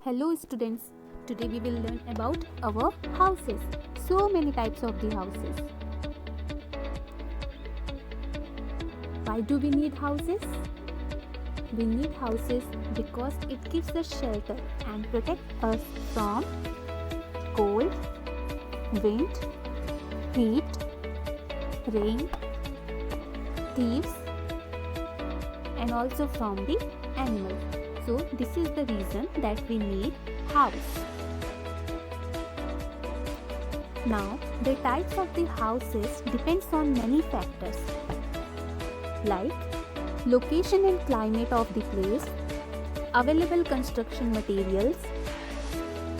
Hello students, today we will learn about our houses. So many types of the houses. Why do we need houses? We need houses because it gives us shelter and protects us from cold, wind, heat, rain, thieves and also from the animals. So this is the reason that we need house. Now the types of the houses depends on many factors like location and climate of the place, available construction materials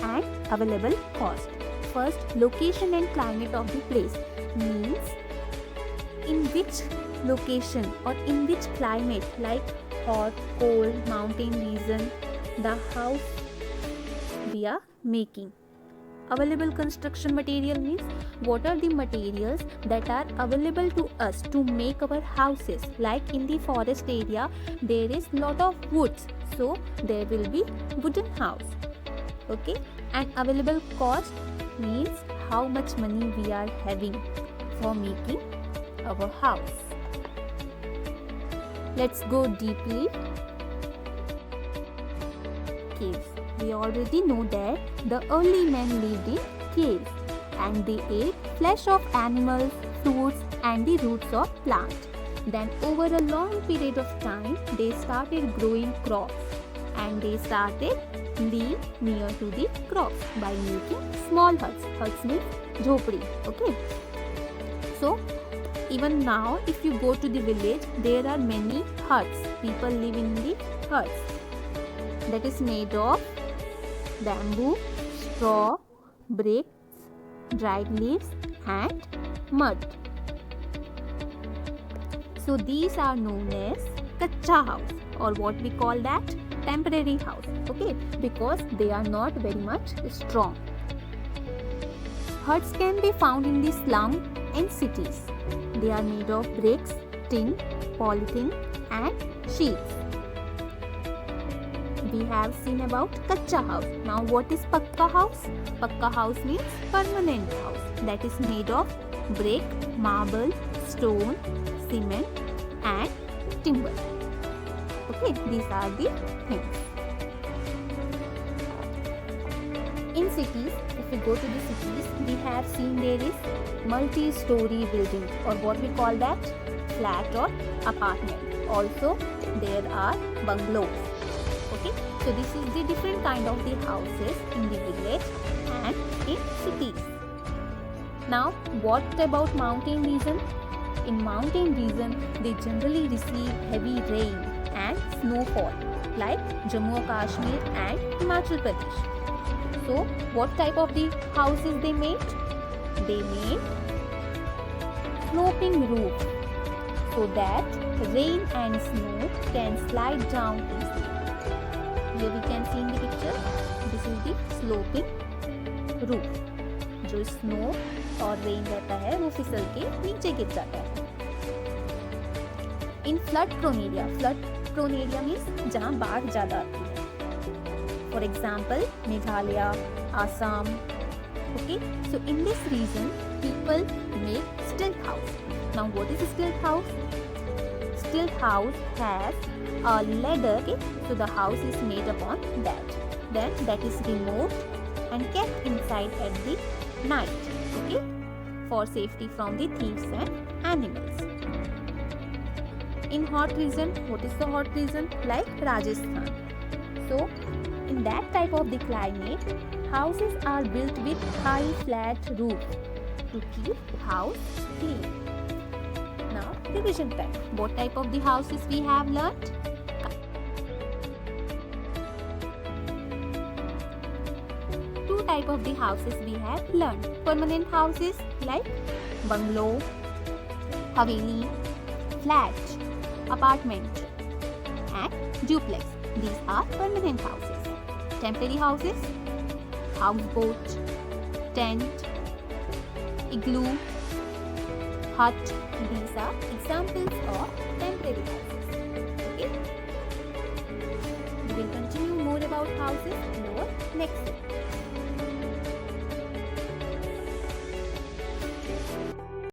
and available cost. First, location and climate of the place means in which location or in which climate like hot, cold, mountain region the house we are making. Available construction material means what are the materials that are available to us to make our houses. Like in the forest area there is lot of woods, so there will be wooden house. Okay, and available cost means how much money we are having for making our house. Let's go deeply. Caves. We already know that the early men lived in caves and they ate flesh of animals, fruits and the roots of plants. Then over a long period of time they started growing crops and they started living near to the crops by making small huts. Huts means jhopdi. Okay. So even now if you go to the village there are many huts. People live in the huts that is made of bamboo, straw, bricks, dried leaves and mud. So these are known as kacha house or what we call that temporary house. Okay, because they are not very much strong. Huts can be found in the slum and cities. They are made of bricks, tin, polythene and sheets. We have seen about kacha house. Now what is pakka house? Pakka house means permanent house that is made of brick, marble, stone, cement and timber. Okay, these are the things. In cities, if we go to the cities, we have seen there is multi-story building or what we call that flat or apartment. Also, there are bungalows. Okay, so this is the different kind of the houses in the village and in cities. Now, what about mountain region? In mountain region, they generally receive heavy rain and snowfall like Jammu and Kashmir and Himachal Pradesh. So, what type of the houses they made? They made sloping roof so that rain and snow can slide down easily. Here we can see in the picture, this is the sloping roof. जो snow और rain रहता है वो फिसल के नीचे गिर जाता है. इन फ्लड प्रोन एरिया मीन्स जहाँ बाढ़ ज़्यादा आती है. For example Meghalaya, Assam. Okay, so in this region people make stilt house. Now what is a stilt house? Stilt house has a ladder. Okay, so the house is made upon that. Then that is removed and kept inside at the night. Okay, for safety from the thieves and animals. In hot region, what is the hot region? Like Rajasthan. So in that type of the climate, houses are built with high flat roof to keep house clean. Now division type. What type of the houses we have learnt? Two type of the houses we have learnt. Permanent houses like bungalow, haveli, flat, apartment and duplex. These are permanent houses. Temporary houses, houseboat, tent, igloo, hut. These are examples of temporary houses. Okay. We will continue more about about houses in our next session.